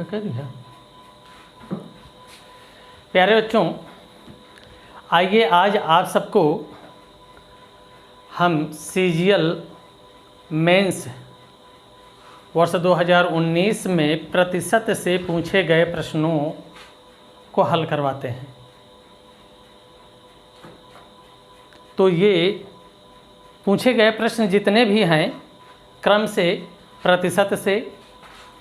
कह दिया। प्यारे बच्चों, आइए आज आप सबको हम सीजीएल मेंस वर्ष 2019 में प्रतिशत से पूछे गए प्रश्नों को हल करवाते हैं। तो ये पूछे गए प्रश्न जितने भी हैं क्रम से, प्रतिशत से,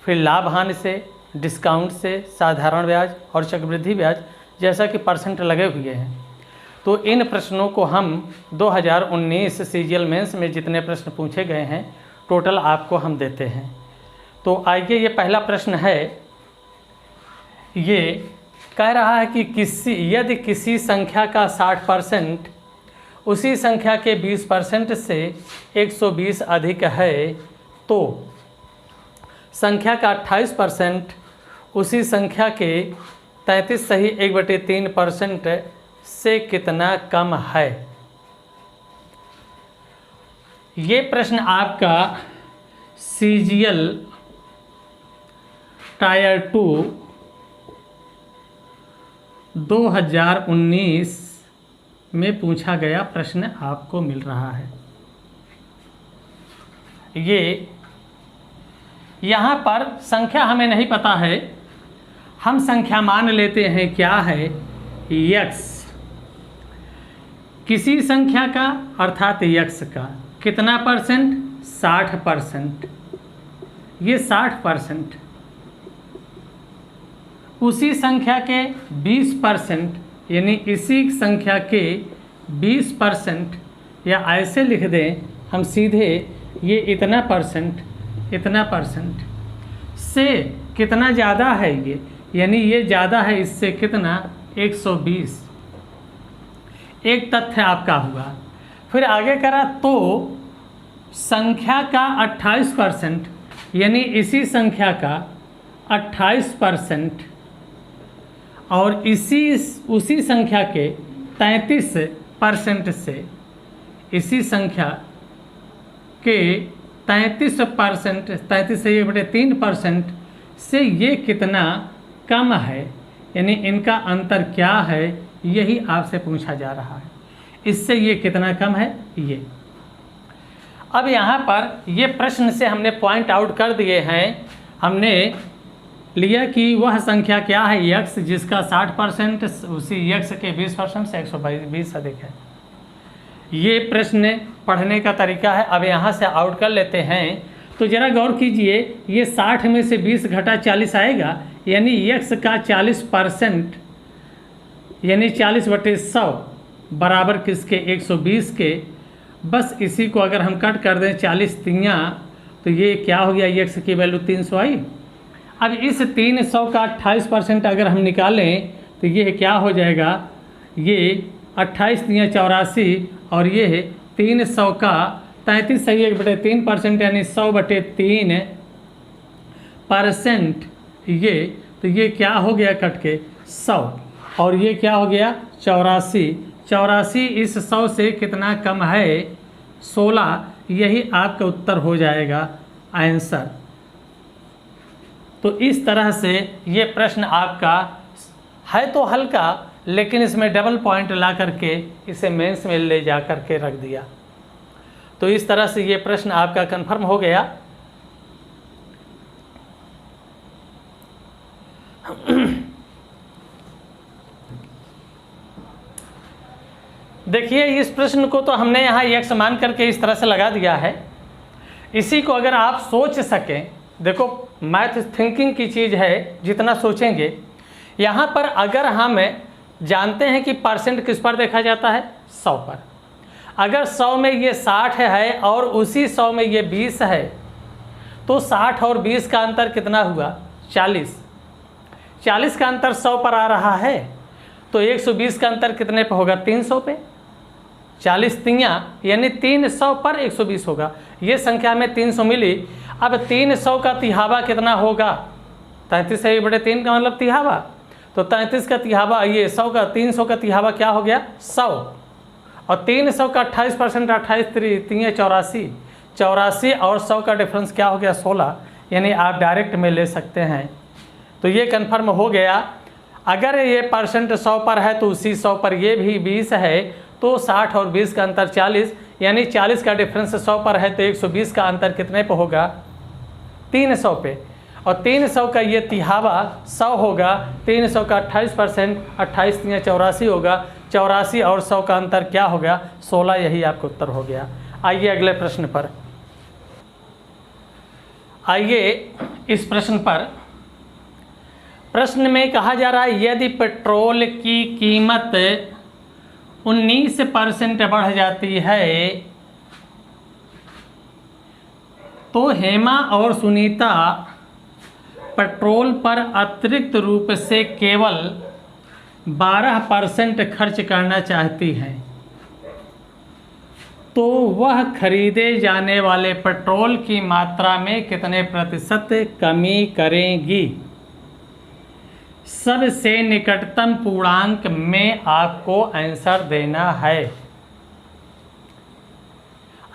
फिर लाभ हानि से, डिस्काउंट से, साधारण ब्याज और चक्रवृद्धि ब्याज जैसा कि परसेंट लगे हुए हैं। तो इन प्रश्नों को हम 2019 सीजीएल मेंस में जितने प्रश्न पूछे गए हैं टोटल आपको हम देते हैं। तो आइए, ये पहला प्रश्न है। ये कह रहा है कि यदि किसी संख्या का 60% उसी संख्या के 20% से 120 अधिक है तो संख्या का 28% उसी संख्या के 33 सही 1/3% से कितना कम है। ये प्रश्न आपका सीजीएल टायर 2 2019 में पूछा गया प्रश्न आपको मिल रहा है। ये यहाँ पर संख्या हमें नहीं पता है, हम संख्या मान लेते हैं क्या है, x। किसी संख्या का अर्थात x का कितना परसेंट, 60%। ये 60% उसी संख्या के 20% यानी इसी संख्या के 20%, या ऐसे लिख दें हम सीधे, ये इतना परसेंट से कितना ज़्यादा है ये, यानी ये ज़्यादा है इससे कितना, 120। एक तथ्य आपका हुआ। फिर आगे करा तो संख्या का 28% यानी इसी संख्या का 28% और उसी संख्या के 33% से, इसी संख्या के 33%, 33 से 1/3% से ये कितना कम है, यानी इनका अंतर क्या है, यही आपसे पूछा जा रहा है। इससे ये कितना कम है ये। अब यहाँ पर ये प्रश्न से हमने पॉइंट आउट कर दिए हैं। हमने लिया कि वह संख्या क्या है x जिसका 60% उसी x के 20% से 120 अधिक है। ये प्रश्न पढ़ने का तरीका है। अब यहाँ से आउट कर लेते हैं। तो ज़रा गौर कीजिए, ये 60 में से 20 घटा 40 आएगा, यानी x का 40% यानी 40/100 बराबर किसके, 120 के। बस इसी को अगर हम कट कर दें 40 तियाँ, तो ये क्या हो गया, x की वैल्यू 300 आई। अब इस 300 का 28% अगर हम निकालें तो ये क्या हो जाएगा, ये 28 तियाँ 84 और ये 300 का 33 सही 1/3% यानी 100/3%। ये तो ये क्या हो गया कट के 100, और ये क्या हो गया 84। इस 100 से कितना कम है, 16। यही आपका उत्तर हो जाएगा आंसर। तो इस तरह से ये प्रश्न आपका है तो हल्का, लेकिन इसमें डबल पॉइंट ला करके इसे मेंस में ले जा करके रख दिया। तो इस तरह से ये प्रश्न आपका कंफर्म हो गया। देखिए, इस प्रश्न को तो हमने यहाँ x मान करके इस तरह से लगा दिया है। इसी को अगर आप सोच सकें, देखो मैथ थिंकिंग की चीज़ है, जितना सोचेंगे। यहाँ पर अगर हम जानते हैं कि परसेंट किस पर देखा जाता है, 100 पर। अगर 100 में ये 60 है और उसी 100 में ये 20 है, तो 60 और 20 का अंतर कितना हुआ, 40। 40 का अंतर 100 पर आ रहा है, तो 120 का अंतर कितने पे होगा, 300 पे। 40 तियाँ यानी 300 पर 120 होगा। ये संख्या में 300 मिली। अब 300 का तिहावा कितना होगा, 33 से 1/3 का मतलब तिहावा। तो 33 का तिहावा, ये 100 का 300 का तिहावा क्या हो गया, 100। और 300 का 28%, 28 3 84, 84 और 100 का डिफरेंस क्या हो गया, 16। यानी आप डायरेक्ट में ले सकते हैं तो ये कन्फर्म हो गया। अगर ये परसेंट 100 पर है तो उसी 100 पर ये भी 20 है, तो 60 और 20 का अंतर 40, यानी 40 का डिफरेंस 100 पर है तो 120 का अंतर कितने पे होगा? 300 पे। और 300 का ये तिहावा 100 होगा, 300 का 28%, 28 तिया 84 होगा, 84 और 100 का अंतर क्या हो गया? 16। यही आपका उत्तर हो गया। आइए अगले प्रश्न पर। आइए इस प्रश्न पर, प्रश्न में कहा जा रहा है यदि पेट्रोल की कीमत 19% बढ़ जाती है तो हेमा और सुनीता पेट्रोल पर अतिरिक्त रूप से केवल 12% खर्च करना चाहती हैं, तो वह खरीदे जाने वाले पेट्रोल की मात्रा में कितने प्रतिशत कमी करेंगी? सबसे निकटतम पूर्णांक में आपको आंसर देना है।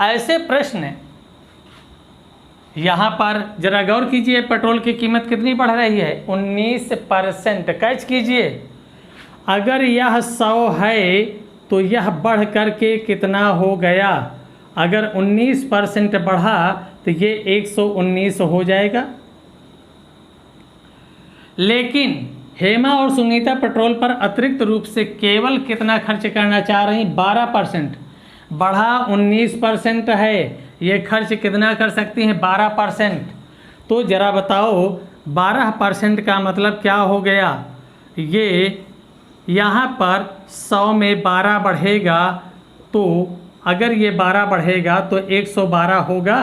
ऐसे प्रश्न यहाँ पर जरा गौर कीजिए, पेट्रोल की कीमत कितनी बढ़ रही है? 19%। कैच कीजिए, अगर यह 100 है तो यह बढ़ करके कितना हो गया? अगर 19% बढ़ा तो ये 119 हो जाएगा। लेकिन हेमा और सुनीता पेट्रोल पर अतिरिक्त रूप से केवल कितना खर्च करना चाह रही? 12%। बढ़ा 19% है, ये खर्च कितना कर सकती हैं? 12%। तो ज़रा बताओ 12% का मतलब क्या हो गया? ये यहाँ पर 100 में 12 बढ़ेगा, तो अगर ये 12 बढ़ेगा तो 112 होगा,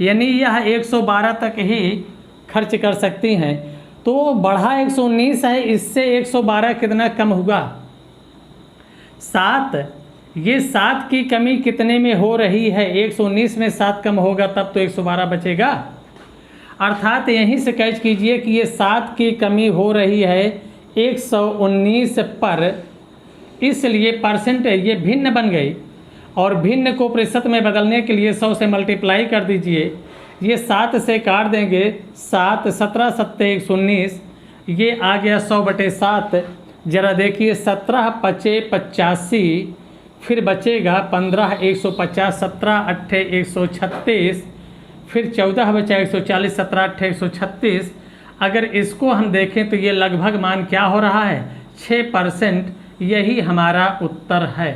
यानी यह 112 तक ही खर्च कर सकती हैं। तो बढ़ा 119 है, इससे 112 कितना कम हुआ? 7। ये 7 की कमी कितने में हो रही है? 119 में 7 कम होगा तब तो 112 बचेगा। अर्थात यहीं से कैच कीजिए कि ये 7 की कमी हो रही है 119 पर, इसलिए परसेंट ये भिन्न बन गई। और भिन्न को प्रतिशत में बदलने के लिए 100 से मल्टीप्लाई कर दीजिए। ये 7 से काट देंगे, 7 17 7 119, ये आ गया 100/7। ज़रा देखिए 17 पचे 85, फिर बचेगा 15 150, 17 8 136, फिर 14 बचा 140, 17 8 136। अगर इसको हम देखें तो ये लगभग मान क्या हो रहा है? 6%। यही हमारा उत्तर है।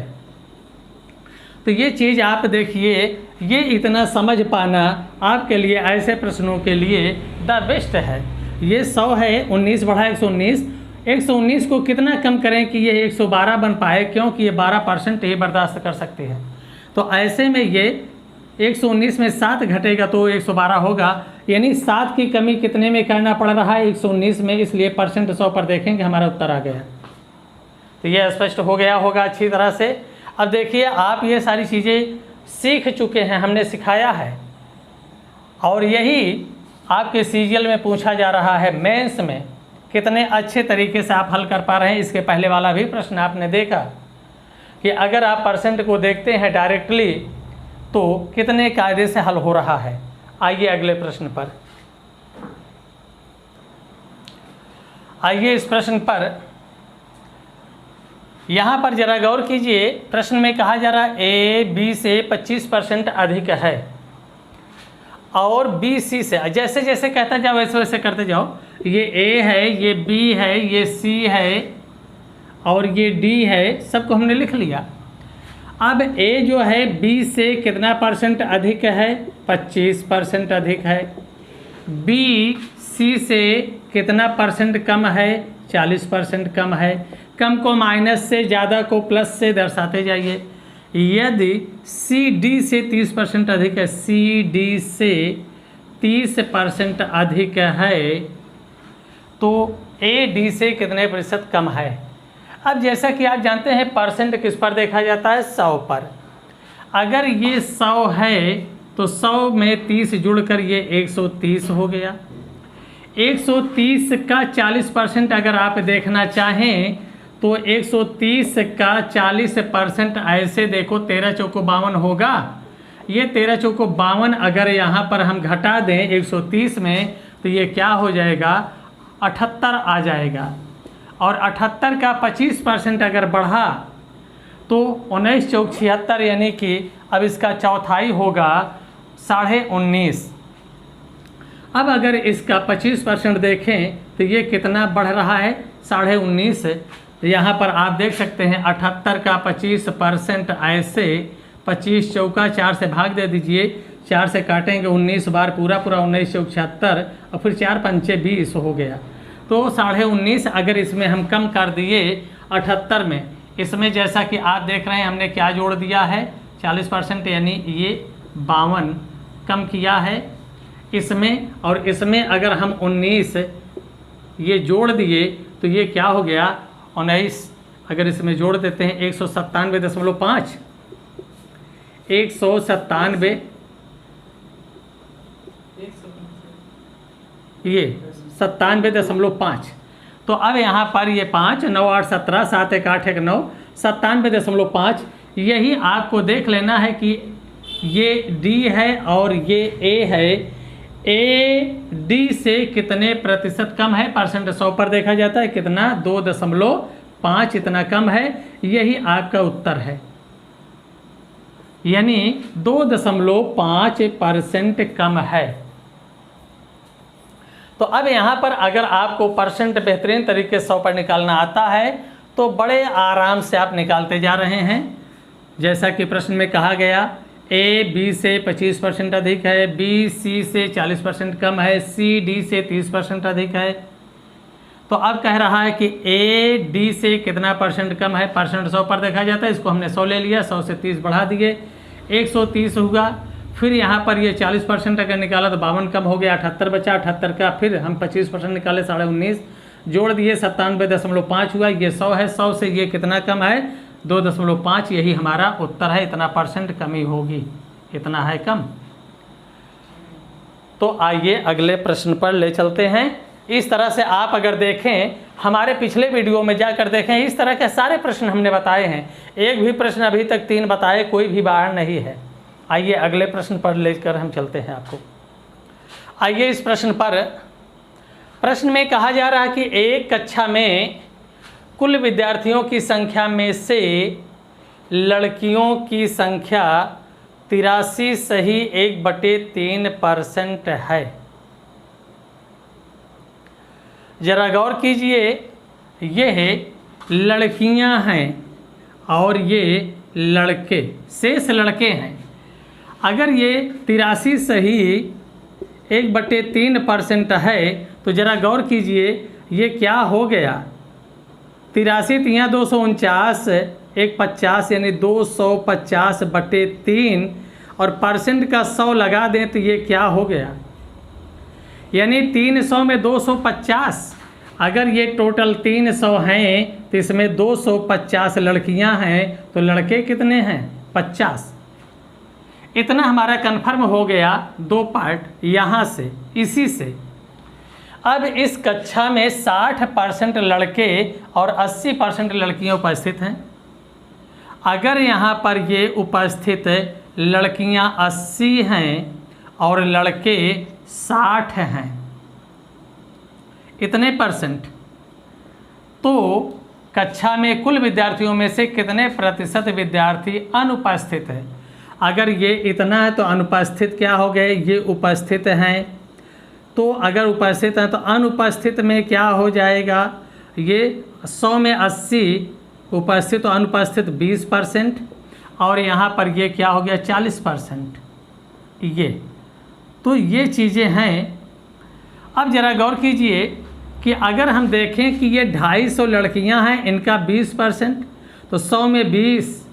तो ये चीज़ आप देखिए, ये इतना समझ पाना आपके लिए ऐसे प्रश्नों के लिए द बेस्ट है। ये 100 है, 19 बढ़ा 119, 119 को कितना कम करें कि ये 112 बन पाए? क्योंकि ये 12% ही बर्दाश्त कर सकते हैं। तो ऐसे में ये 119 में 7 घटेगा तो 112 होगा, यानी 7 की कमी कितने में करना पड़ रहा है? 119 में। इसलिए परसेंट 100 पर देखेंगे, हमारा उत्तर आ गया। तो ये स्पष्ट हो गया होगा अच्छी तरह से। अब देखिए, आप ये सारी चीज़ें सीख चुके हैं, हमने सिखाया है, और यही आपके सीजीएल में पूछा जा रहा है। मेंस में कितने अच्छे तरीके से आप हल कर पा रहे हैं। इसके पहले वाला भी प्रश्न आपने देखा कि अगर आप परसेंट को देखते हैं डायरेक्टली तो कितने कायदे से हल हो रहा है। आइए अगले प्रश्न पर। आइए इस प्रश्न पर, यहाँ पर जरा गौर कीजिए। प्रश्न में कहा जा रहा है ए बी से 25% अधिक है और बी सी से, जैसे जैसे कहता जाओ वैसे वैसे करते जाओ। ये ए है, ये बी है, ये सी है और ये डी है, सबको हमने लिख लिया। अब ए जो है बी से कितना परसेंट अधिक है? 25% अधिक है। बी सी से कितना परसेंट कम है? 40% कम है। कम को माइनस से, ज़्यादा को प्लस से दर्शाते जाइए। यदि सी डी से 30% अधिक है, सी डी से 30% अधिक है, तो ए डी से कितने प्रतिशत कम है? अब जैसा कि आप जानते हैं परसेंट किस पर देखा जाता है? 100 पर। अगर ये 100 है तो 100 में 30 जुड़कर ये 130 हो गया। 130 का 40% अगर आप देखना चाहें तो 130 का 40% ऐसे देखो, 13 चौको 52 होगा। ये 13 चौको 52 अगर यहाँ पर हम घटा दें 130 में तो ये क्या हो जाएगा? 78 आ जाएगा, और 78 का 25% अगर बढ़ा तो 19 चौक 76, यानी कि अब इसका चौथाई होगा 19.5। अब अगर इसका 25% देखें तो ये कितना बढ़ रहा है, 19.5। यहाँ पर आप देख सकते हैं 78 का 25% ऐसे 25 चौका 4 से भाग दे दीजिए, 4 से काटेंगे 19 बार, पूरा 19 चौक 76, और फिर 4 पंचे 20 हो गया। तो 19.5 अगर इसमें हम कम कर दिए 78 में, इसमें जैसा कि आप देख रहे हैं हमने क्या जोड़ दिया है, 40%, यानी ये 52 कम किया है इसमें, और इसमें अगर हम 19 ये जोड़ दिए तो ये क्या हो गया, 19 अगर इसमें जोड़ देते हैं 197.5, 197, ये 97.5। तो अब यहाँ पर ये 5, 9, 8, 17, 7, 1, 8, 1, 9, 97.5। यही आपको देख लेना है कि ये D है और ये A है, A D से कितने प्रतिशत कम है, परसेंट 100 पर देखा जाता है, कितना 2.5 इतना कम है, यही आपका उत्तर है, यानी 2.5% कम है। तो अब यहाँ पर अगर आपको परसेंट बेहतरीन तरीके से 100 पर निकालना आता है तो बड़े आराम से आप निकालते जा रहे हैं। जैसा कि प्रश्न में कहा गया, A B से 25% अधिक है, B C से 40% कम है, C D से 30% अधिक है। तो अब कह रहा है कि A D से कितना परसेंट कम है, परसेंट 100 पर देखा जाता है, इसको हमने 100 ले लिया, 100 से 30 बढ़ा दिए, 130 हुआ। फिर यहाँ पर ये 40% अगर निकाला तो 52 कम हो गया, 78 बचा, 78 का फिर हम 25% निकाले, 19.5 जोड़ दिए, 97.5 हुआ, ये 100 है, 100 से ये कितना कम है, 2.5, यही हमारा उत्तर है, इतना परसेंट कमी होगी, इतना है कम। तो आइए अगले प्रश्न पर ले चलते हैं। इस तरह से आप अगर देखें, हमारे पिछले वीडियो में जाकर देखें, इस तरह के सारे प्रश्न हमने बताए हैं, एक भी प्रश्न अभी तक 3 बताए कोई भी बाहर नहीं है। आइए अगले प्रश्न पर लेकर हम चलते हैं आपको। आइए इस प्रश्न में कहा जा रहा है कि एक कक्षा में कुल विद्यार्थियों की संख्या में से लड़कियों की संख्या 83 सही 1/3% है। जरा गौर कीजिए, ये लड़कियां हैं और ये लड़के, शेष लड़के हैं। अगर ये 83 सही 1/3% है तो ज़रा गौर कीजिए ये क्या हो गया, 83 तियाँ 249, 150 यानी 250/3, और परसेंट का 100 लगा दें तो ये क्या हो गया, यानी 300 में 250। अगर ये टोटल 300 हैं तो इसमें 250 लड़कियां हैं तो लड़के कितने हैं, 50। इतना हमारा कन्फर्म हो गया 2 पार्ट यहाँ से, इसी से। अब इस कक्षा में 60% लड़के और 80% लड़कियां उपस्थित हैं। अगर यहाँ पर ये उपस्थित लड़कियां 80 हैं और लड़के 60 हैं, इतने परसेंट, तो कक्षा में कुल विद्यार्थियों में से कितने प्रतिशत विद्यार्थी अनुपस्थित है। अगर ये इतना है तो अनुपस्थित क्या हो गए, ये उपस्थित हैं। तो अगर उपस्थित हैं तो अनुपस्थित में क्या हो जाएगा, ये 100 में 80 उपस्थित तो अनुपस्थित 20%, और यहाँ पर ये क्या हो गया 40%। ये तो ये चीज़ें हैं। अब ज़रा गौर कीजिए कि अगर हम देखें कि ये 250 लड़कियां हैं, इनका 20%, तो 100 में 20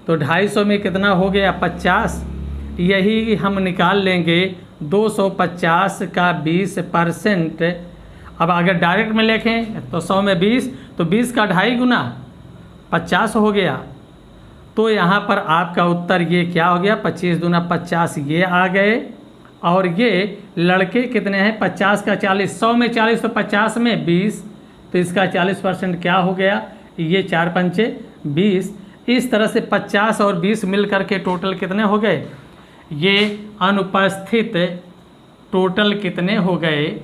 तो 250 में कितना हो गया 50। यही हम निकाल लेंगे 250 का 20%। अब अगर डायरेक्ट में लिखें तो 100 में 20 तो 20 का 2.5 गुना 50 हो गया। तो यहाँ पर आपका उत्तर ये क्या हो गया, 25 दूना 50 ये आ गए। और ये लड़के कितने हैं, 50 का 40, 100 में 40 तो 50 में 20, तो इसका 40% क्या हो गया, ये 4 पंचे 20। इस तरह से 50 और 20 मिल करके टोटल कितने हो गए, ये अनुपस्थित टोटल कितने हो गए,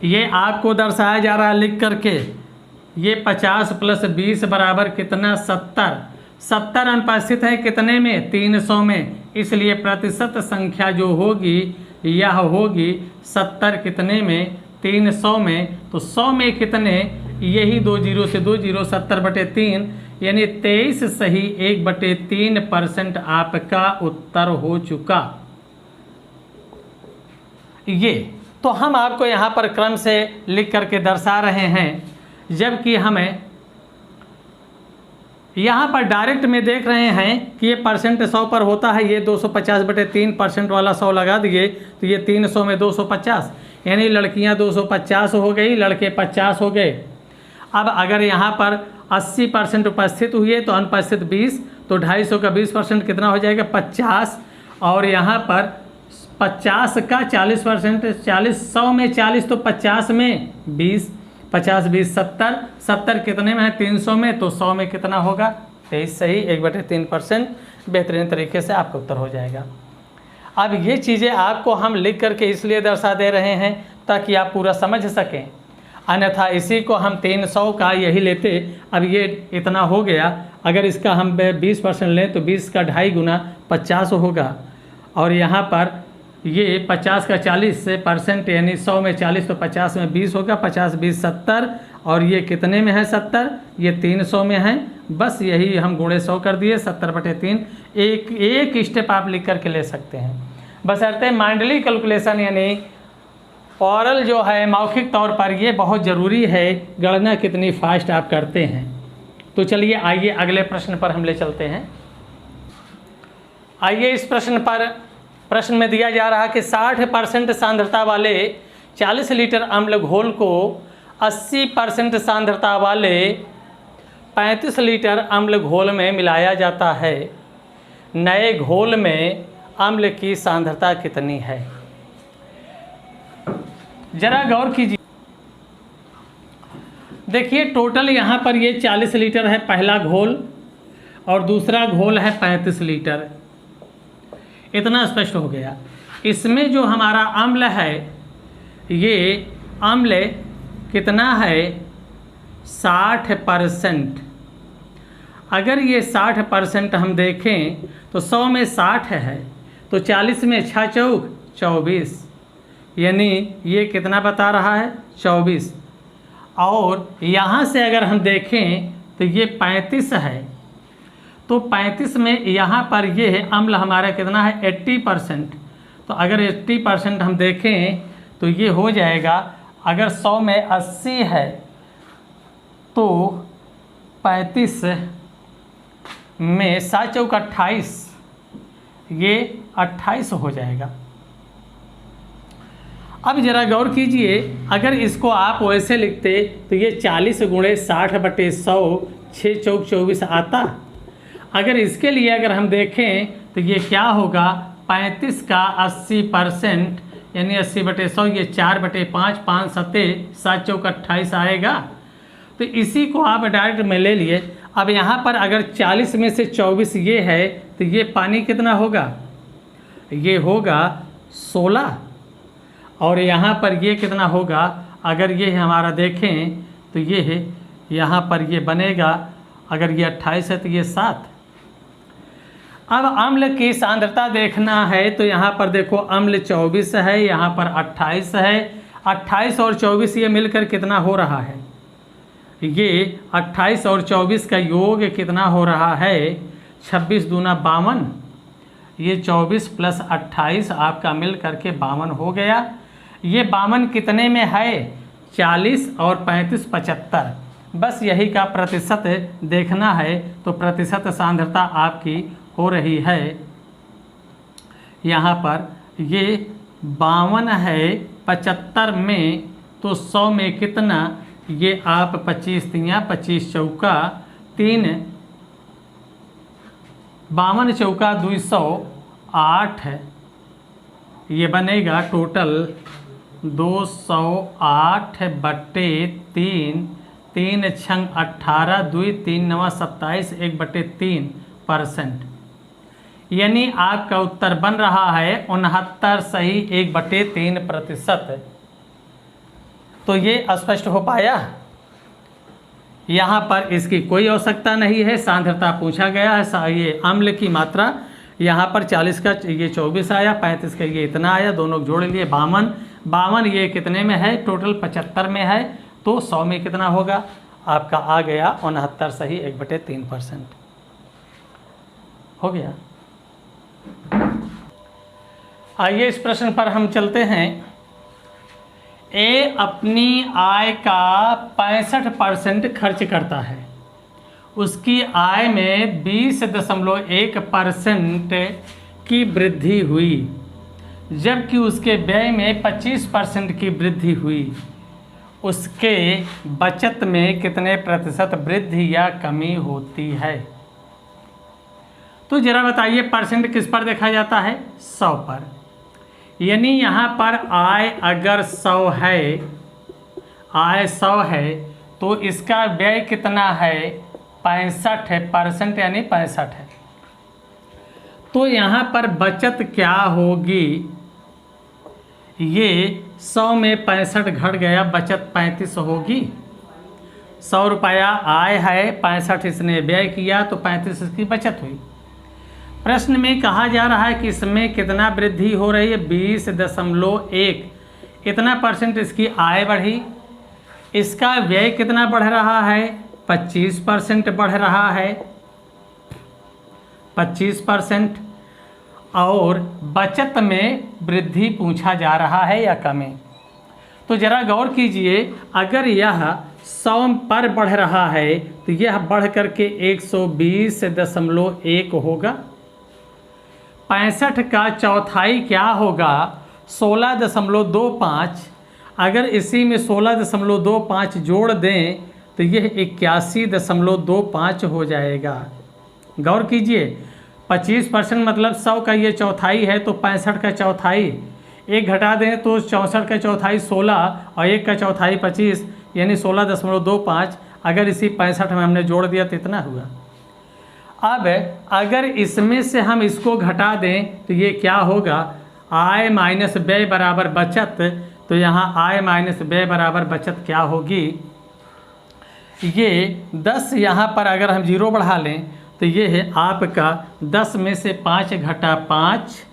ये आपको दर्शाया जा रहा है लिख करके, ये 50 + 20 बराबर कितना 70। 70 अनुपस्थित है कितने में 300 में, इसलिए प्रतिशत संख्या जो होगी यह होगी 70 कितने में 300 में। तो 100 में कितने, यही 2 जीरो से 2 जीरो 70/3 यानी 23 सही 1/3% आपका उत्तर हो चुका। ये तो हम आपको यहाँ पर क्रम से लिख करके दर्शा रहे हैं, जबकि हमें यहाँ पर डायरेक्ट में देख रहे हैं कि ये परसेंट 100 पर होता है, ये 250/3% वाला 100 लगा दिए तो ये 300 में 250 यानी लड़कियाँ 250 हो गई, लड़के 50 हो गए। अब अगर यहाँ पर 80% उपस्थित हुई है तो अनुपस्थित 20, तो 250 का 20% कितना हो जाएगा 50, और यहाँ पर 50 का 40%, 40 100 में 40 तो 50 में 20, 50 20 70, 70 कितने में है 300 में, तो 100 में कितना होगा 23 सही 1/3%। बेहतरीन तरीके से आपका उत्तर हो जाएगा। अब ये चीज़ें आपको हम लिख करके इसलिए दर्शा दे रहे हैं ताकि आप पूरा समझ सकें, अन्यथा इसी को हम 300 का यही लेते। अब ये इतना हो गया, अगर इसका हम 20% लें तो 20 का 2.5 गुना 50 होगा, और यहाँ पर ये 50 का 40% यानी 100 में 40 तो 50 में 20 होगा, 50 20 70, और ये कितने में है 70, ये 300 में है। बस यही हम गुणे 100 कर दिए 70/3। एक स्टेप आप लिख करके ले सकते हैं, बशर्ते माइंडली कैलकुलेशन यानी ओरल जो है मौखिक तौर पर ये बहुत ज़रूरी है, गणना कितनी फास्ट आप करते हैं। तो चलिए आइए अगले प्रश्न पर हम ले चलते हैं। आइए इस प्रश्न में दिया जा रहा कि 60% सांद्रता वाले 40 लीटर अम्ल घोल को 80% सांद्रता वाले 35 लीटर अम्ल घोल में मिलाया जाता है। नए घोल में अम्ल की सांद्रता कितनी है? जरा गौर कीजिए, देखिए टोटल यहाँ पर ये 40 लीटर है पहला घोल, और दूसरा घोल है 35 लीटर। इतना स्पष्ट हो गया। इसमें जो हमारा अम्ल है, ये अम्ल कितना है 60%। अगर ये 60% हम देखें तो 100 में 60 है, तो 40 में 6 चौक 24, यानी ये कितना बता रहा है 24। और यहाँ से अगर हम देखें तो ये 35 है, तो 35 में यहाँ पर ये है अम्ल हमारा कितना है 80%। तो अगर 80% हम देखें तो ये हो जाएगा, अगर 100 में 80 है तो 35 में 7 चौक 28, ये 28 हो जाएगा। अब ज़रा गौर कीजिए, अगर इसको आप वैसे लिखते तो ये 40 गुणे 60/100 6 चौक 24 आता। अगर इसके लिए अगर हम देखें तो ये क्या होगा 35 का 80% यानी 80/100, ये 4/5 5 7 7 चौक 28 आएगा। तो इसी को आप डायरेक्ट में ले लिए। अब यहाँ पर अगर 40 में से 24 ये है तो ये पानी कितना होगा, ये होगा 16, और यहाँ पर ये कितना होगा, अगर ये हमारा देखें तो ये है यहाँ पर ये बनेगा, अगर ये 28 है तो ये 7। अब अम्ल की सांद्रता देखना है तो यहाँ पर देखो अम्ल 24 है, यहाँ पर 28 है। 28 और 24 ये मिलकर कितना हो रहा है, ये 28 और 24 का योग कितना हो रहा है 26 दूना 52, ये 24 + 28 आपका मिल करके 52 हो गया। ये 52 कितने में है 40 और 35 75। बस यही का प्रतिशत देखना है, तो प्रतिशत सांद्रता आपकी हो रही है यहाँ पर ये 52 है 75 में, तो 100 में कितना, ये आप 25 तियाँ 25 चौका 3, 52 चौका 208, ये बनेगा टोटल 208/3, 3 छंग 18, 2 3 9 27, 1/3%। यानी आपका उत्तर बन रहा है 69 सही 1/3%। तो ये स्पष्ट हो पाया। यहाँ पर इसकी कोई आवश्यकता नहीं है, सांद्रता पूछा गया है। ये अम्ल की मात्रा यहाँ पर 40 का ये 24 आया, 35 का ये इतना आया, दोनों को जोड़ लिए 52 ये कितने में है, टोटल 75 में है, तो 100 में कितना होगा आपका आ गया 69 सही 1/3% हो गया। आइए इस प्रश्न पर हम चलते हैं। ए अपनी आय का 65% खर्च करता है, उसकी आय में 20.1% की वृद्धि हुई, जबकि उसके व्यय में 25% की वृद्धि हुई। उसके बचत में कितने प्रतिशत वृद्धि या कमी होती है? तो जरा बताइए परसेंट किस पर देखा जाता है? 100 पर। यानी यहाँ पर आय अगर 100 है, आय 100 है तो इसका व्यय कितना है? 65% यानी 65 है। तो यहाँ पर बचत क्या होगी? ये 100 में 65 घट गया, बचत 35 होगी। 100 रुपया आय है, 65 इसने व्यय किया तो 35 इसकी बचत हुई। प्रश्न में कहा जा रहा है कि इसमें कितना वृद्धि हो रही है? 20.1 इतना परसेंट इसकी आय बढ़ी। इसका व्यय कितना बढ़ रहा है? 25% बढ़ रहा है, 25%। और बचत में वृद्धि पूछा जा रहा है या कमी? तो जरा गौर कीजिए, अगर यह 100 पर बढ़ रहा है तो यह बढ़ करके 120.1 होगा। 65 का चौथाई क्या होगा? 16.25। अगर इसी में 16.25 जोड़ दें तो यह 81.25 हो जाएगा। गौर कीजिए, 25% मतलब 100 का ये चौथाई है, तो 65 का चौथाई, एक घटा दें तो 64 का चौथाई 16 और एक का चौथाई 25 यानी 16.25। अगर इसी 65 में हमने जोड़ दिया तो इतना हुआ। अब अगर इसमें से हम इसको घटा दें तो ये क्या होगा? आय माइनस व्यय बराबर बचत। तो यहाँ आय माइनस व्यय बराबर बचत क्या होगी? ये 10 यहाँ पर अगर हम 0 बढ़ा लें तो ये है आपका 10 में से 5 घटा 5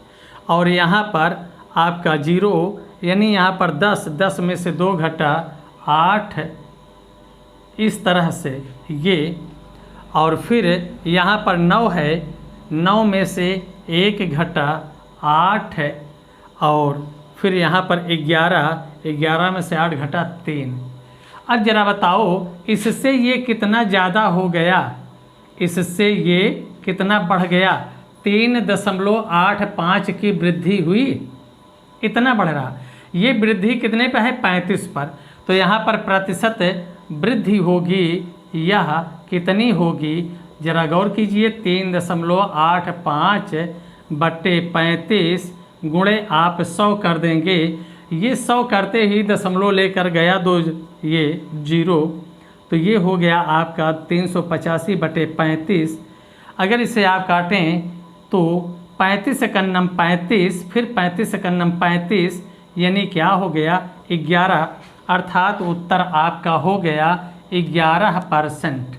और यहाँ पर आपका 0 यानी यहाँ पर 10 में से 2 घटा 8 इस तरह से ये। और फिर यहाँ पर 9 है, 9 में से 1 घटा 8 है और फिर यहाँ पर 11 में से 8 घटा 3। अब जरा बताओ इससे ये कितना ज़्यादा हो गया? इससे ये कितना बढ़ गया? 3.85 की वृद्धि हुई, इतना बढ़ रहा। ये वृद्धि कितने पर है? 35 पर। तो यहाँ पर प्रतिशत वृद्धि होगी, यह कितनी होगी? जरा गौर कीजिए, 3.85 बटे 35 गुणे आप 100 कर देंगे। ये 100 करते ही दशमलव लेकर गया 2 ये 0, तो ये हो गया आपका 385 बटे 35। अगर इसे आप काटें तो 35 एकन्नम 35, फिर 35 एकन्नम 35 यानी क्या हो गया? 11, अर्थात उत्तर आपका हो गया 11%।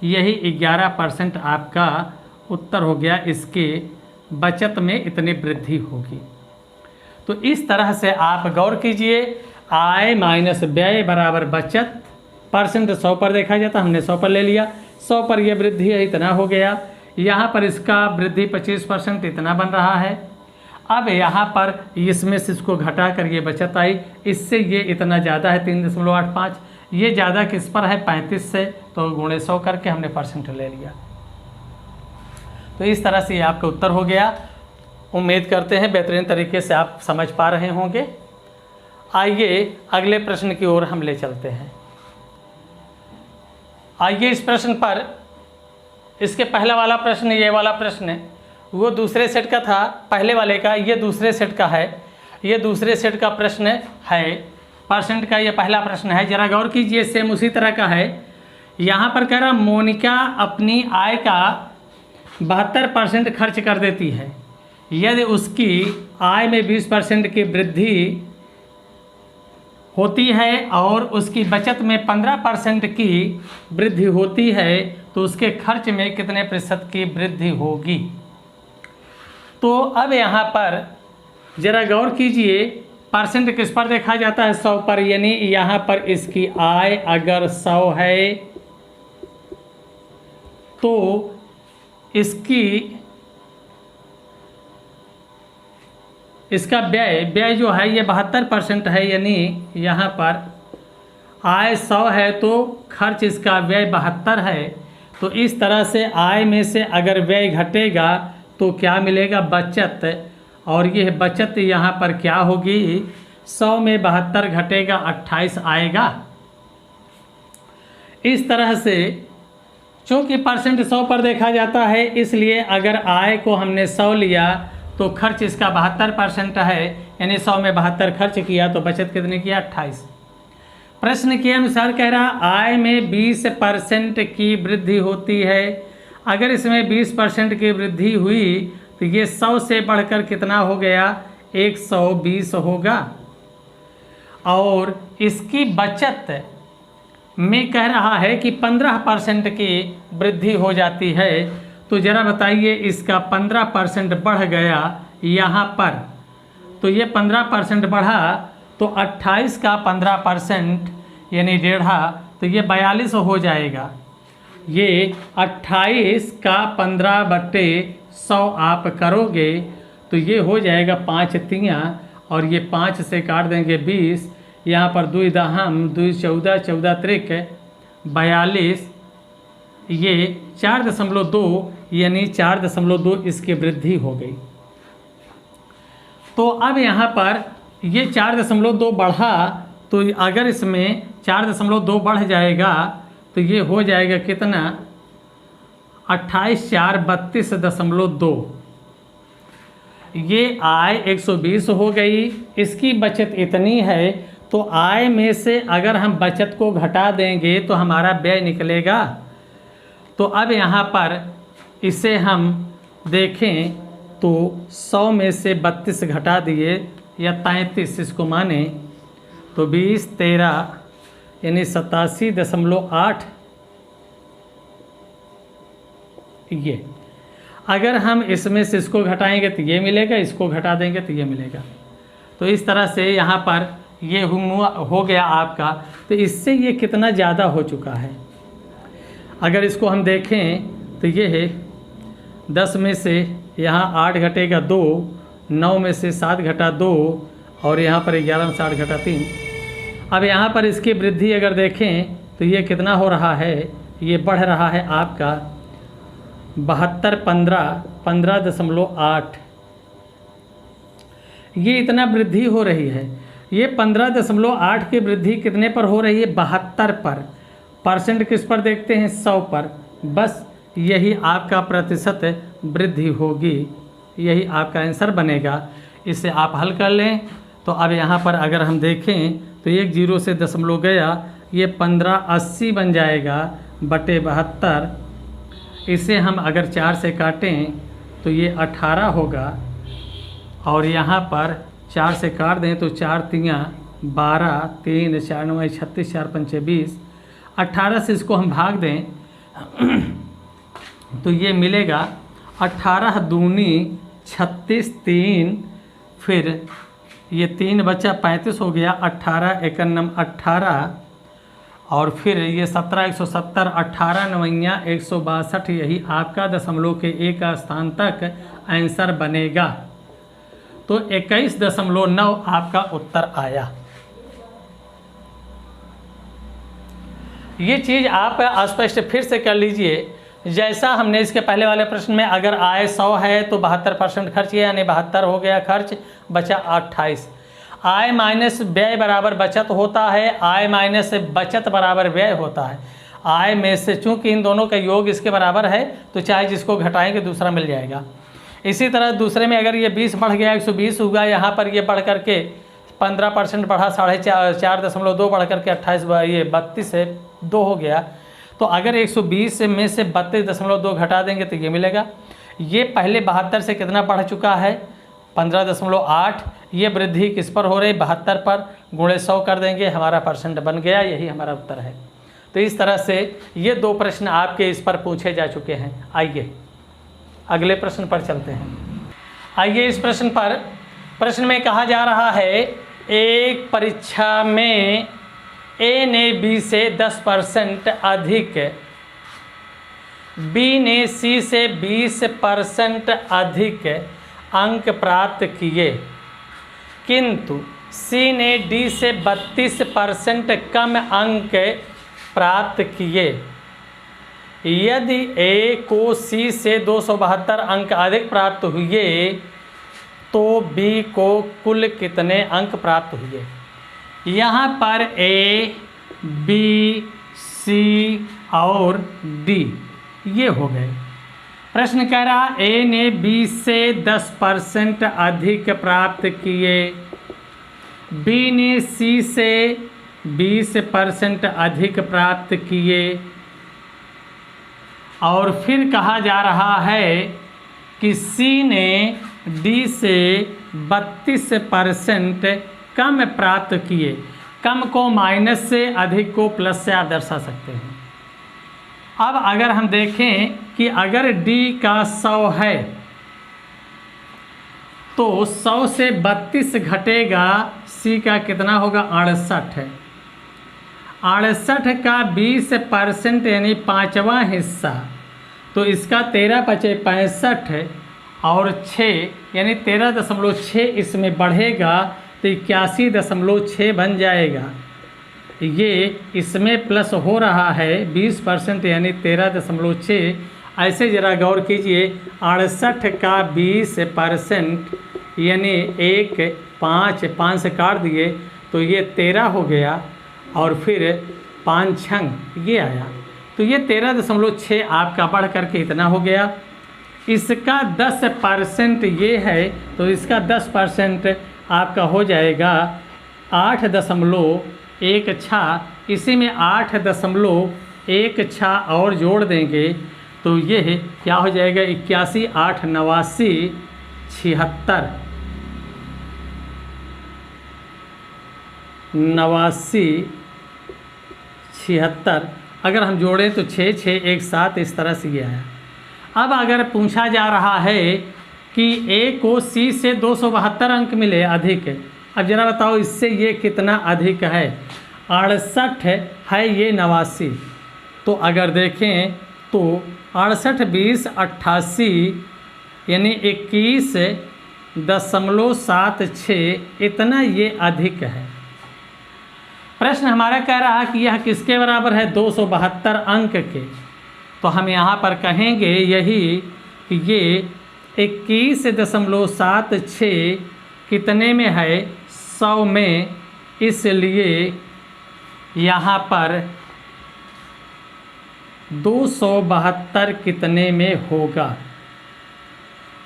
यही 11% आपका उत्तर हो गया। इसके बचत में इतनी वृद्धि होगी। तो इस तरह से आप गौर कीजिए, आय माइनस व्यय बराबर बचत। परसेंट 100 पर देखा जाता, हमने 100 पर ले लिया। 100 पर यह वृद्धि है, इतना हो गया। यहाँ पर इसका वृद्धि 25% इतना बन रहा है। अब यहाँ पर इसमें से इसको घटा कर ये बचत आई, इससे ये इतना ज़्यादा है 3.85। ये ज़्यादा किस पर है? 35 से, तो गुणे 100 करके हमने परसेंट ले लिया। तो इस तरह से ये आपका उत्तर हो गया। उम्मीद करते हैं बेहतरीन तरीके से आप समझ पा रहे होंगे। आइए अगले प्रश्न की ओर हम ले चलते हैं। आइए इस प्रश्न पर, इसके पहला वाला प्रश्न, ये वाला प्रश्न वो दूसरे सेट का था, पहले वाले का ये दूसरे सेट का है। ये दूसरे सेट का प्रश्न है, परसेंट का ये पहला प्रश्न है। जरा गौर कीजिए, सेम उसी तरह का है। यहाँ पर कह रहा मोनिका अपनी आय का 72% खर्च कर देती है यदि उसकी आय में 20% की वृद्धि होती है और उसकी बचत में 15% की वृद्धि होती है तो उसके खर्च में कितने प्रतिशत की वृद्धि होगी। तो अब यहाँ पर ज़रा गौर कीजिए, परसेंट किस पर देखा जाता है, 100 पर, यानी यहाँ पर इसकी आय अगर 100 है तो इसका व्यय जो है ये 72% है, यानी यहाँ पर आय 100 है तो खर्च इसका व्यय 72 है। तो इस तरह से आय में से अगर व्यय घटेगा तो क्या मिलेगा, बचत। और यह बचत यहाँ पर क्या होगी, 100 में 72 घटेगा 28 आएगा। इस तरह से चूँकि परसेंट 100 पर देखा जाता है, इसलिए अगर आय को हमने 100 लिया तो खर्च इसका 72% है, यानी 100 में 72 खर्च किया तो बचत कितनी किया, 28। प्रश्न के अनुसार कह रहा आय में 20% की वृद्धि होती है। अगर इसमें 20% की वृद्धि हुई तो ये 100 से बढ़कर कितना हो गया, 120 होगा। और इसकी बचत में कह रहा है कि 15% की वृद्धि हो जाती है। तो ज़रा बताइए, इसका 15% बढ़ गया यहाँ पर, तो ये 15% बढ़ा तो 28 का 15% यानी 1.5, तो ये 42 हो जाएगा। ये 28 का 15/100 आप करोगे तो ये हो जाएगा 5 तियाँ, और ये 5 से काट देंगे 20, यहाँ पर 2 दहम 2 14 14 त्रिक 42, ये 4.2 यानी 4.2 इसकी वृद्धि हो गई। तो अब यहाँ पर ये 4.2 बढ़ा, तो अगर इसमें 4.2 बढ़ जाएगा तो ये हो जाएगा कितना, 28 4 32.2। ये आय 120 हो गई, इसकी बचत इतनी है। तो आय में से अगर हम बचत को घटा देंगे तो हमारा व्यय निकलेगा। तो अब यहाँ पर इसे हम देखें तो 100 में से 32 घटा दिए या 33 इसको माने तो 20 13 यानी 87.8। ये अगर हम इसमें से इसको घटाएंगे तो ये मिलेगा, इसको घटा देंगे तो ये मिलेगा। तो इस तरह से यहाँ पर ये हो गया आपका। तो इससे ये कितना ज़्यादा हो चुका है, अगर इसको हम देखें तो ये है 10 में से यहाँ 8 घटेगा 2, 9 में से 7 घटा 2, और यहाँ पर 11 में 7 घटा 3। अब यहाँ पर इसकी वृद्धि अगर देखें तो ये कितना हो रहा है, ये बढ़ रहा है आपका 72 15 15.8। ये इतना वृद्धि हो रही है। ये 15.8 की वृद्धि कितने पर हो रही है, 72 पर। परसेंट किस पर देखते हैं, 100 पर। बस यही आपका प्रतिशत वृद्धि होगी, यही आपका आंसर बनेगा। इसे आप हल कर लें। तो अब यहाँ पर अगर हम देखें तो 1 0 से दशमलव गया, ये 1580 बन जाएगा बटे 72। इसे हम अगर 4 से काटें तो ये 18 होगा, और यहाँ पर 4 से काट दें तो 4 तियाँ 12, 3 4 9 36, 4 5 20। 18 से इसको हम भाग दें तो ये मिलेगा 18 दूनी 36, 3 फिर ये 3 बचा 35 हो गया, 18 1 18, और फिर ये 17 170, 18 9 162। यही आपका दशमलव के एक स्थान तक आंसर बनेगा। तो 21.9 आपका उत्तर आया। ये चीज़ आप स्पष्ट फिर से कर लीजिए, जैसा हमने इसके पहले वाले प्रश्न में अगर आय 100 है तो 72% खर्च किया, यानी 72 हो गया खर्च, बचा 28। आय माइनस व्यय बराबर बचत होता है, आय माइनस बचत बराबर व्यय होता है। आय में से चूंकि इन दोनों का योग इसके बराबर है तो चाहे जिसको घटाएंगे दूसरा मिल जाएगा। इसी तरह दूसरे में अगर ये 20 बढ़ गया 120 हुआ, यहाँ पर ये बढ़ करके 15% बढ़ा, 4.2 बढ़ करके 28, ये 32 से 2 हो गया। तो अगर 120 में से 32.2 घटा देंगे तो ये मिलेगा। ये पहले 72 से कितना बढ़ चुका है, 15.8, ये वृद्धि किस पर हो रही, 72 पर, गुणे 100 कर देंगे, हमारा परसेंट बन गया, यही हमारा उत्तर है। तो इस तरह से ये 2 प्रश्न आपके इस पर पूछे जा चुके हैं। आइए अगले प्रश्न पर चलते हैं। आइए इस प्रश्न में कहा जा रहा है, एक परीक्षा में ए ने बी से 10% अधिक, बी ने सी से 20% अधिक अंक प्राप्त किए, किंतु सी ने डी से 32% कम अंक प्राप्त किए। यदि ए को सी से 272 अंक अधिक प्राप्त हुए तो बी को कुल कितने अंक प्राप्त हुए। यहाँ पर ए, बी, सी और डी ये हो गए। प्रश्न कह रहा ए ने बी से 10% अधिक प्राप्त किए, बी ने सी से 20% अधिक प्राप्त किए, और फिर कहा जा रहा है कि सी ने डी से 32% कम प्राप्त किए। कम को माइनस से, अधिक को प्लस से आप दर्शा सकते हैं। अब अगर हम देखें कि अगर डी का 100 है तो 100 से 32 घटेगा, सी का कितना होगा, 68 है। 68 का 20% यानी 5वां हिस्सा, तो इसका 13 बचे 65 और 6 यानी 13.6 इसमें बढ़ेगा तो 81.6 बन जाएगा। ये इसमें प्लस हो रहा है 20% यानी 13.6। ऐसे ज़रा गौर कीजिए, 68 का 20% यानी 5 से काट दिए तो ये 13 हो गया, और फिर 5 छंग ये आया, तो ये 13.6 आपका बढ़ करके इतना हो गया। इसका 10% ये है तो इसका 10% आपका हो जाएगा 8.16। इसी में 8.16 और जोड़ देंगे तो ये क्या हो जाएगा, 81, 8, 89, 76, 89, 76। अगर हम जोड़ें तो 6, 6, 1, 7 इस तरह से ये आया। अब अगर पूछा जा रहा है कि ए को सी से 272 अंक मिले अधिक, अब जरा बताओ इससे ये कितना अधिक है। 68 है ये 89, तो अगर देखें तो 68, 20, 88 यानी 21.76 इतना ये अधिक है। प्रश्न हमारा कह रहा है कि यह किसके बराबर है, 272 अंक के। तो हम यहाँ पर कहेंगे यही कि ये 21.76 कितने में है, 100 में, इसलिए यहाँ पर 272 कितने में होगा।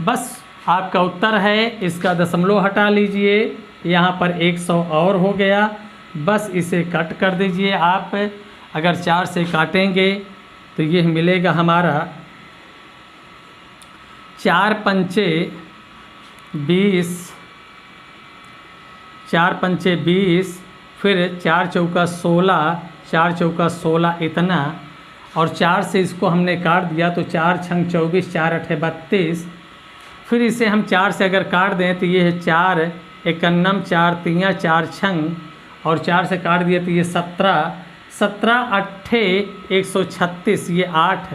बस आपका उत्तर है, इसका दशमलव हटा लीजिए, यहाँ पर 100 और हो गया, बस इसे कट कर दीजिए आप। अगर 4 से काटेंगे तो ये मिलेगा हमारा 4 पंचे 20, 4 पंचे 20, फिर 4 चौका 16, 4 चौका 16 इतना, और 4 से इसको हमने काट दिया तो 4 छंग 24, 4 अठे 32। फिर इसे हम 4 से अगर काट दें तो ये है 4 51, 4 तियाँ 4 छंग, और 4 से काट दिया तो ये 17, 17 अट्ठे 136, ये 8।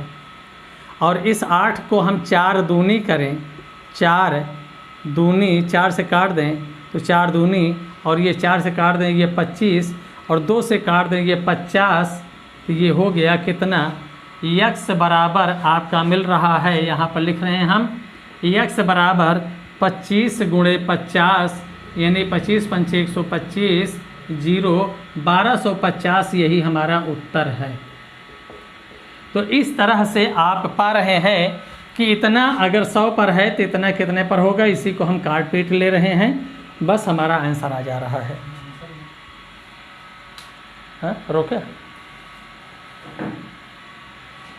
और इस 8 को हम 4 दूनी करें, 4 दूनी 4 से काट दें तो 4 दूनी, और ये 4 से काट दें ये 25, और 2 से काट दें ये 50, तो ये हो गया कितना, x बराबर आपका मिल रहा है, यहाँ पर लिख रहे हैं हम x बराबर 25 गुणे 50 यानी 25 पंचे 125, 1250 यही हमारा उत्तर है। तो इस तरह से आप पा रहे हैं कि इतना अगर 100 पर है तो इतना कितने पर होगा, इसी को हम काट पीट ले रहे हैं, बस हमारा आंसर आ जा रहा है। हाँ रोके,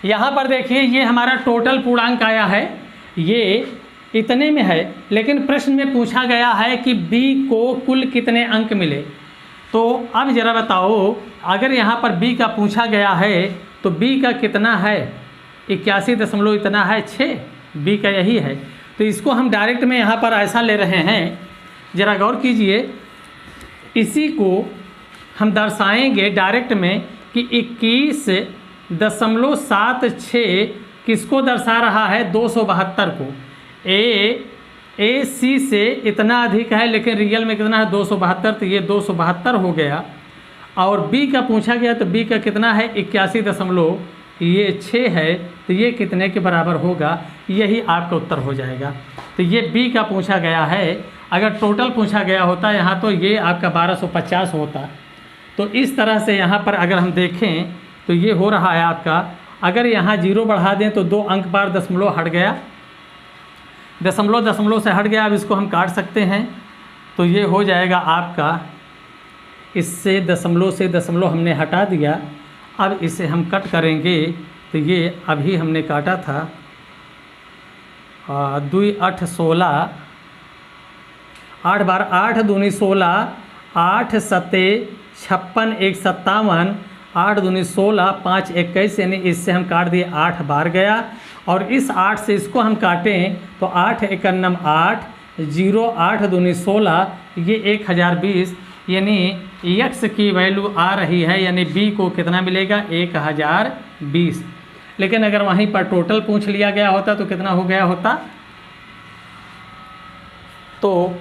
यहाँ पर देखिए ये हमारा टोटल पूर्णांक आया है, ये इतने में है, लेकिन प्रश्न में पूछा गया है कि बी को कुल कितने अंक मिले। तो अब ज़रा बताओ, अगर यहाँ पर बी का पूछा गया है तो बी का कितना है, 81 दशमलव इतना है 6, बी का यही है। तो इसको हम डायरेक्ट में यहाँ पर ऐसा ले रहे हैं, ज़रा गौर कीजिए, इसी को हम दर्शाएंगे डायरेक्ट में कि 21.76 किसको दर्शा रहा है, 272 को। ए सी से इतना अधिक है, लेकिन रियल में कितना है, 272, तो ये 272 हो गया। और बी का पूछा गया तो बी का कितना है, 81.6 है, तो ये कितने के बराबर होगा, यही आपका उत्तर हो जाएगा। तो ये बी का पूछा गया है। अगर टोटल पूछा गया होता यहाँ तो ये आपका 1250 होता। तो इस तरह से यहाँ पर अगर हम देखें तो ये हो रहा है आपका, अगर यहाँ 0 बढ़ा दें तो 2 अंक बार दशमलव हट गया, दशमलव से हट गया। अब इसको हम काट सकते हैं, तो ये हो जाएगा आपका, इससे दशमलव से दशमलव हमने हटा दिया। अब इसे हम कट करेंगे तो ये अभी हमने काटा था 2 8 16, 8 बार 8 दूनी 16, 8 सत्ते 56, 1 57, 8 दूनी 16, 5 21, यानी इससे हम काट दिए 8 बार गया। और इस 8 से इसको हम काटें तो 8 एकन्नम 8, 0 8 दूनी 16, ये 1020, यानी x की वैल्यू आ रही है, यानी b को कितना मिलेगा, 1020। लेकिन अगर वहीं पर टोटल पूछ लिया गया होता तो कितना हो गया होता, तो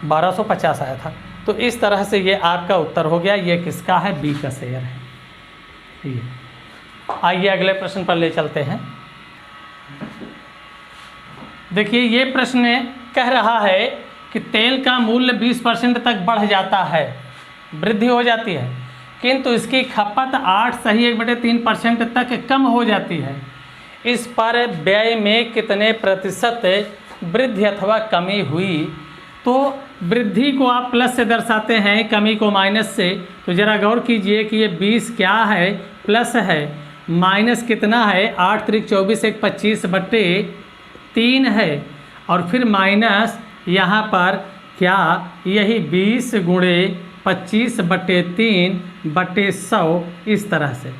1250 आया था। तो इस तरह से ये आपका उत्तर हो गया। ये किसका है, बी का शेयर है। ये आइए अगले प्रश्न पर ले चलते हैं। देखिए, ये प्रश्न कह रहा है कि तेल का मूल्य 20% तक बढ़ जाता है, वृद्धि हो जाती है, किंतु इसकी खपत 8.1/3% तक कम हो जाती है। इस पर व्यय में कितने प्रतिशत वृद्धि अथवा कमी हुई। तो वृद्धि को आप प्लस से दर्शाते हैं, कमी को माइनस से। तो ज़रा गौर कीजिए कि ये 20 क्या है, प्लस है, माइनस कितना है, 8 त्रिक 24, 1 25/3 है, और फिर माइनस यहाँ पर क्या, यही 20 गुणे 25/3/100, इस तरह से,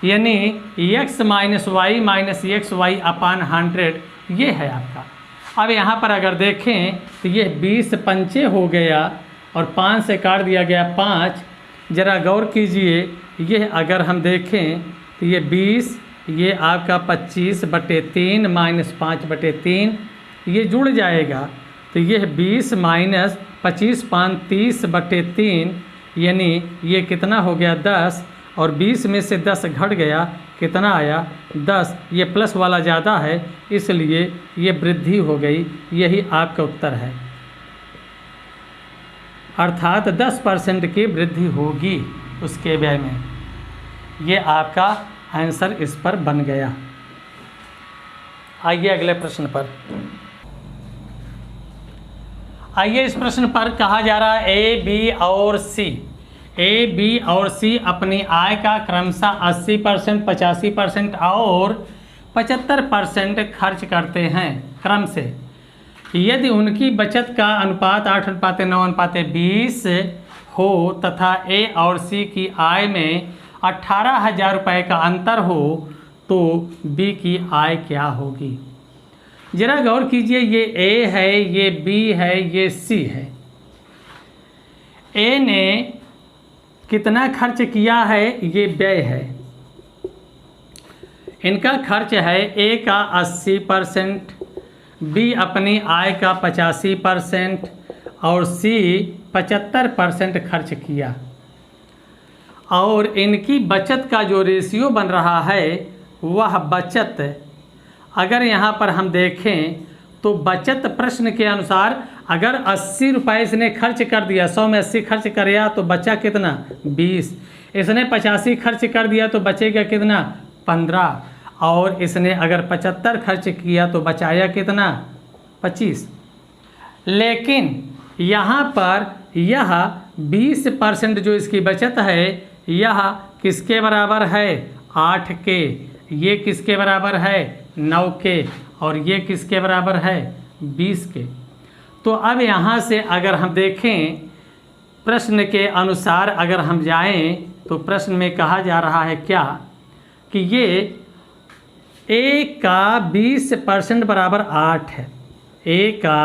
यानी x minus Y minus X Y upon 100, ये है आपका। अब यहाँ पर अगर देखें तो ये 20 पंचे हो गया और 5 से काट दिया गया 5। ज़रा गौर कीजिए, ये अगर हम देखें तो ये 20, ये आपका 25/3 माइनस 5/3, ये जुड़ जाएगा। तो ये 20 माइनस 25 5 30/3, यानी ये कितना हो गया, 10, और 20 में से 10 घट गया, कितना आया, 10। ये प्लस वाला ज़्यादा है, इसलिए ये वृद्धि हो गई। यही आपका उत्तर है, अर्थात 10% की वृद्धि होगी उसके व्यय में। ये आपका आंसर इस पर बन गया। आइए अगले प्रश्न पर। आइए इस प्रश्न पर कहा जा रहा है ए बी और सी अपनी आय का क्रमशः 80%, 85% और 75% खर्च करते हैं क्रम से। यदि उनकी बचत का अनुपात 8:9:20 हो तथा ए और सी की आय में 18,000 रुपये का अंतर हो तो बी की आय क्या होगी। जरा गौर कीजिए, ये ए है, ये बी है, ये सी है। ए ने कितना खर्च किया है, ये व्यय है। इनका खर्च है ए का 80%, बी अपनी आय का 85% और सी 75% खर्च किया। और इनकी बचत का जो रेशियो बन रहा है वह बचत, अगर यहाँ पर हम देखें तो बचत प्रश्न के अनुसार अगर 80 रुपये इसने खर्च कर दिया, 100 में 80 खर्च कर दिया तो बचा कितना, 20। इसने 85 खर्च कर दिया तो बचेगा कितना, 15। और इसने अगर 75 खर्च किया तो बचाया कितना, 25। लेकिन यहाँ पर यह 20% जो इसकी बचत है यह किसके बराबर है, 8 के। ये किसके बराबर है, 9 के। और ये किसके बराबर है 20 के। तो अब यहाँ से अगर हम देखें प्रश्न के अनुसार अगर हम जाएं तो प्रश्न में कहा जा रहा है क्या कि ये a का 20% बराबर 8 है। a का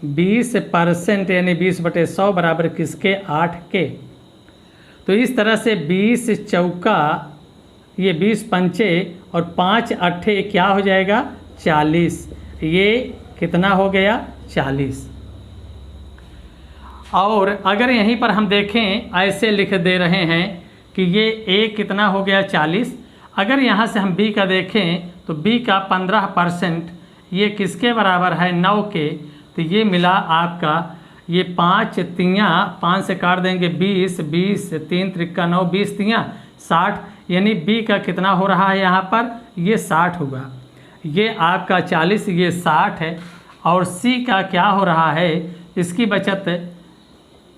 20% यानी 20/100 बराबर किसके 8 के। तो इस तरह से 20 चौका ये 20 पंचे और 5 अट्ठे क्या हो जाएगा 40। ये कितना हो गया 40। और अगर यहीं पर हम देखें ऐसे लिख दे रहे हैं कि ये a कितना हो गया 40। अगर यहाँ से हम b का देखें तो b का 15% ये किसके बराबर है 9 के। तो ये मिला आपका ये 5 तियाँ 5 से काट देंगे 20, 20 3 त्रिक्का 9, 20 तियाँ 60, यानी b का कितना हो रहा है यहाँ पर ये 60 होगा। ये आपका 40 ये 60 है। और c का क्या हो रहा है इसकी बचत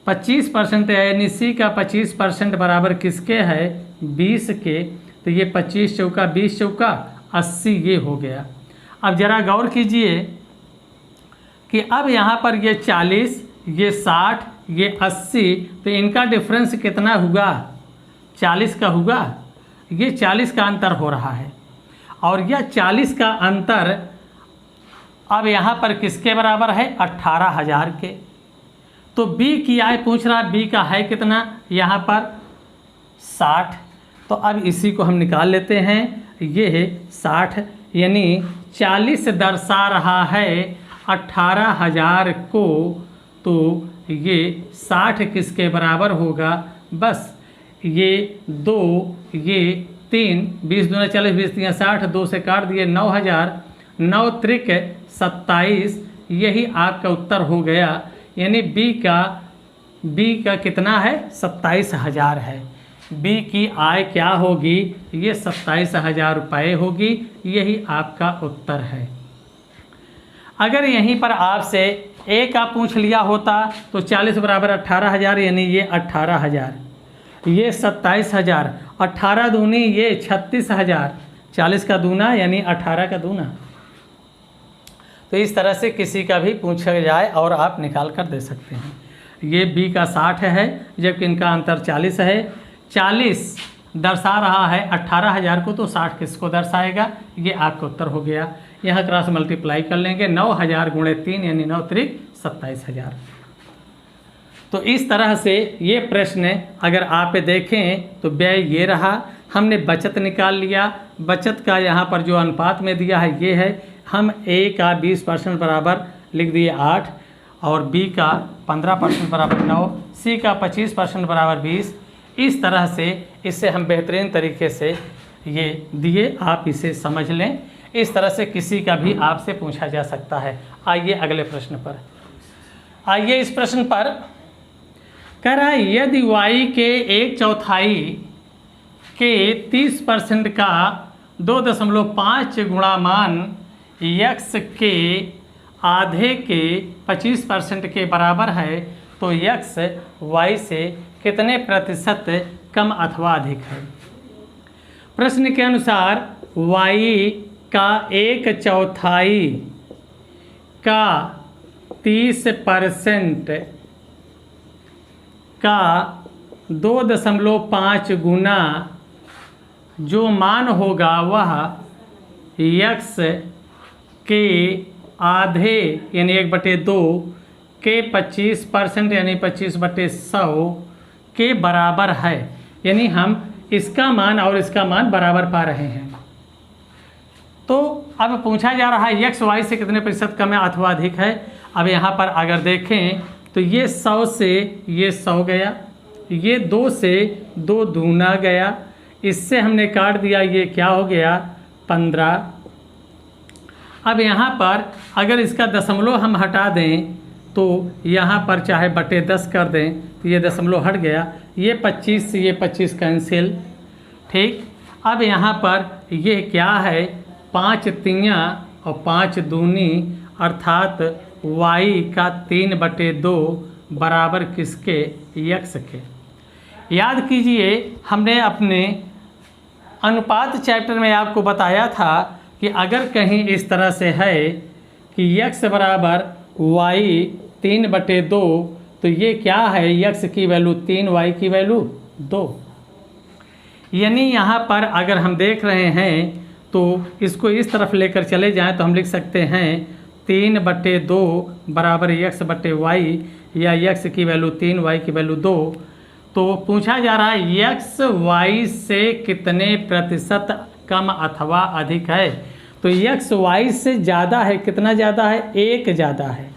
25% है, यानी c का 25% बराबर किसके है 20 के। तो ये 25 चौका 20 चौका 80 ये हो गया। अब ज़रा गौर कीजिए कि अब यहाँ पर ये 40 ये 60 ये 80, तो इनका डिफरेंस कितना हुआ 40 का हुआ। ये 40 का अंतर हो रहा है और यह 40 का अंतर अब यहाँ पर किसके बराबर है 18,000 के। तो b की आय पूछ रहा है, b का है कितना यहाँ पर 60। तो अब इसी को हम निकाल लेते हैं। ये है 60 यानी 40 दर्शा रहा है 18,000 को। तो ये 60 किसके बराबर होगा बस ये 2 ये 3 20 दूना 40 20 3 60 2 से काट दिए 9,000 9 त्रिक 27 यही आपका उत्तर हो गया। यानी b का कितना है 27,000 है। b की आय क्या होगी ये 27,000 रुपये होगी। यही आपका उत्तर है। अगर यहीं पर आपसे a का पूछ लिया होता तो 40 बराबर 18,000 यानी ये 18,000 ये 27,000 18 दूनी ये 36,000 40 का दूना यानी 18 का दूना। तो इस तरह से किसी का भी पूछा जाए और आप निकाल कर दे सकते हैं। ये b का 60 है जबकि इनका अंतर 40 है। 40 दर्शा रहा है 18,000 को तो 60 किसको दर्शाएगा ये आपका उत्तर हो गया। यहाँ क्रॉस मल्टीप्लाई कर लेंगे 9,000 गुणे 3 यानी 9 त्रिक 27,000। तो इस तरह से ये प्रश्न अगर आप देखें तो व्यय ये रहा। हमने बचत निकाल लिया। बचत का यहाँ पर जो अनुपात में दिया है ये है। हम a का 20% बराबर लिख दिए 8 और b का 15% बराबर 9, c का 25% बराबर 20। इस तरह से इससे हम बेहतरीन तरीके से ये दिए, आप इसे समझ लें। इस तरह से किसी का भी आपसे पूछा जा सकता है। आइए अगले प्रश्न पर। आइए इस प्रश्न पर कह रहा है यदि y के 1/4 के 30% का 2.5 गुणा मान x के आधे के 25% के बराबर है तो x y से कितने प्रतिशत कम अथवा अधिक है। प्रश्न के अनुसार y का 1/4 का 30% का 2.5 गुना जो मान होगा वह x के आधे यानी 1/2 के 25% यानी 25/100 के बराबर है। यानी हम इसका मान और इसका मान बराबर पा रहे हैं। तो अब पूछा जा रहा है x y से कितने प्रतिशत कम है अथवा अधिक है। अब यहाँ पर अगर देखें तो ये 100 से ये 100 गया, ये 2 से 2 दूना गया, इससे हमने काट दिया ये क्या हो गया 15। अब यहाँ पर अगर इसका दशमलव हम हटा दें तो यहाँ पर चाहे बटे 10 कर दें तो ये दशमलव हट गया। ये 25 से ये 25 कैंसिल। ठीक। अब यहाँ पर ये क्या है 5 तियाँ और 5 दूनी अर्थात y का 3/2 बराबर किसके x के। याद कीजिए हमने अपने अनुपात चैप्टर में आपको बताया था कि अगर कहीं इस तरह से है कि x बराबर y 3/2, तो ये क्या है, x की वैल्यू 3, y की वैल्यू 2। यानी यहाँ पर अगर हम देख रहे हैं तो इसको इस तरफ लेकर चले जाएं तो हम लिख सकते हैं 3/2 बराबर x/y, या x की वैल्यू 3, y की वैल्यू 2। तो पूछा जा रहा है x y से कितने प्रतिशत कम अथवा अधिक है। तो x y से ज़्यादा है, कितना ज़्यादा है, 1 ज़्यादा है।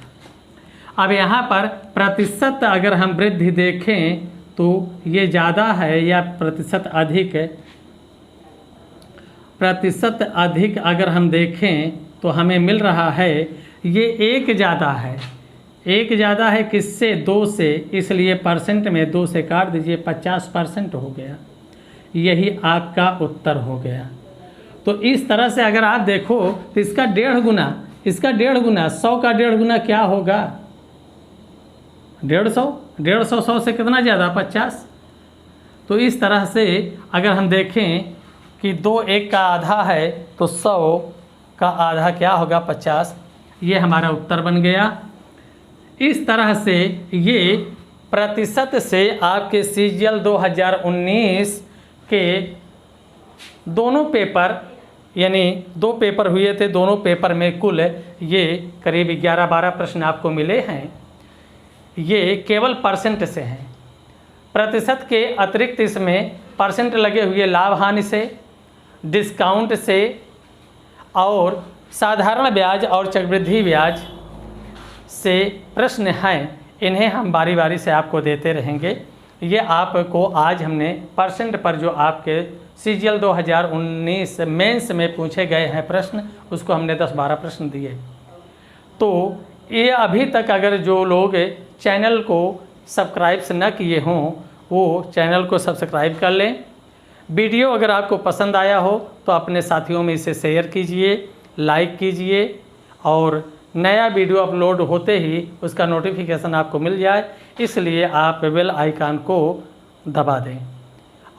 अब यहाँ पर प्रतिशत अगर हम वृद्धि देखें तो ये ज़्यादा है या प्रतिशत अधिक है। प्रतिशत अधिक अगर हम देखें तो हमें मिल रहा है ये 1 ज़्यादा है। 1 ज़्यादा है किससे, 2 से, इसलिए परसेंट में 2 से काट दीजिए, 50% हो गया। यही आपका उत्तर हो गया। तो इस तरह से अगर आप देखो तो इसका 1.5 गुना, इसका 1.5 गुना, 100 का 1.5 गुना क्या होगा, 150। 150 100 से कितना ज़्यादा, 50। तो इस तरह से अगर हम देखें कि 2 1 का आधा है तो 100 का आधा क्या होगा, 50। ये हमारा उत्तर बन गया। इस तरह से ये प्रतिशत से आपके CGL 2019 के दोनों पेपर, यानी 2 पेपर हुए थे, दोनों पेपर में कुल ये करीब 11-12 प्रश्न आपको मिले हैं। ये केवल परसेंट से हैं। प्रतिशत के अतिरिक्त इसमें परसेंट लगे हुए लाभ हानि से, डिस्काउंट से, और साधारण ब्याज और चक्रवृद्धि ब्याज से प्रश्न हैं। इन्हें हम बारी बारी से आपको देते रहेंगे। ये आपको आज हमने परसेंट पर जो आपके CGL 2019 मेंस में पूछे गए हैं प्रश्न, उसको हमने 10-12 प्रश्न दिए। तो ये अभी तक अगर जो लोग चैनल को सब्सक्राइब न किए हों वो चैनल को सब्सक्राइब कर लें। वीडियो अगर आपको पसंद आया हो तो अपने साथियों में इसे शेयर कीजिए, लाइक कीजिए, और नया वीडियो अपलोड होते ही उसका नोटिफिकेशन आपको मिल जाए, इसलिए आप बेल आइकन को दबा दें।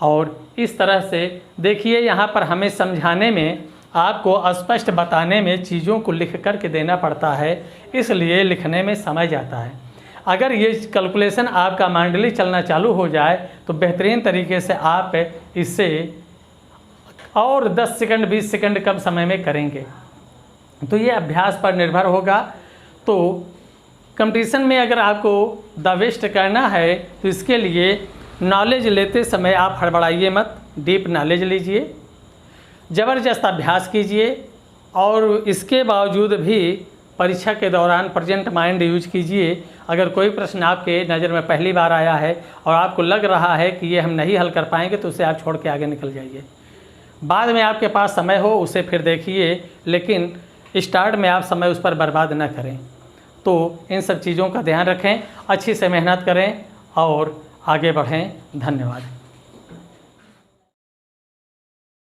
और इस तरह से देखिए, यहाँ पर हमें समझाने में, आपको स्पष्ट बताने में चीज़ों को लिख कर के देना पड़ता है, इसलिए लिखने में समय जाता है। अगर ये कैलकुलेशन आपका माइंडली चलना चालू हो जाए तो बेहतरीन तरीके से आप इससे और 10 सेकंड 20 सेकंड कम समय में करेंगे। तो ये अभ्यास पर निर्भर होगा। तो कंपटीशन में अगर आपको द बेस्ट करना है तो इसके लिए नॉलेज लेते समय आप हड़बड़ाइए मत, डीप नॉलेज लीजिए, ज़बरदस्त अभ्यास कीजिए, और इसके बावजूद भी परीक्षा के दौरान प्रेजेंट माइंड यूज कीजिए। अगर कोई प्रश्न आपके नज़र में पहली बार आया है और आपको लग रहा है कि ये हम नहीं हल कर पाएंगे तो उसे आप छोड़ के आगे निकल जाइए। बाद में आपके पास समय हो उसे फिर देखिए, लेकिन स्टार्ट में आप समय उस पर बर्बाद न करें। तो इन सब चीज़ों का ध्यान रखें, अच्छी से मेहनत करें और आगे बढ़ें। धन्यवाद।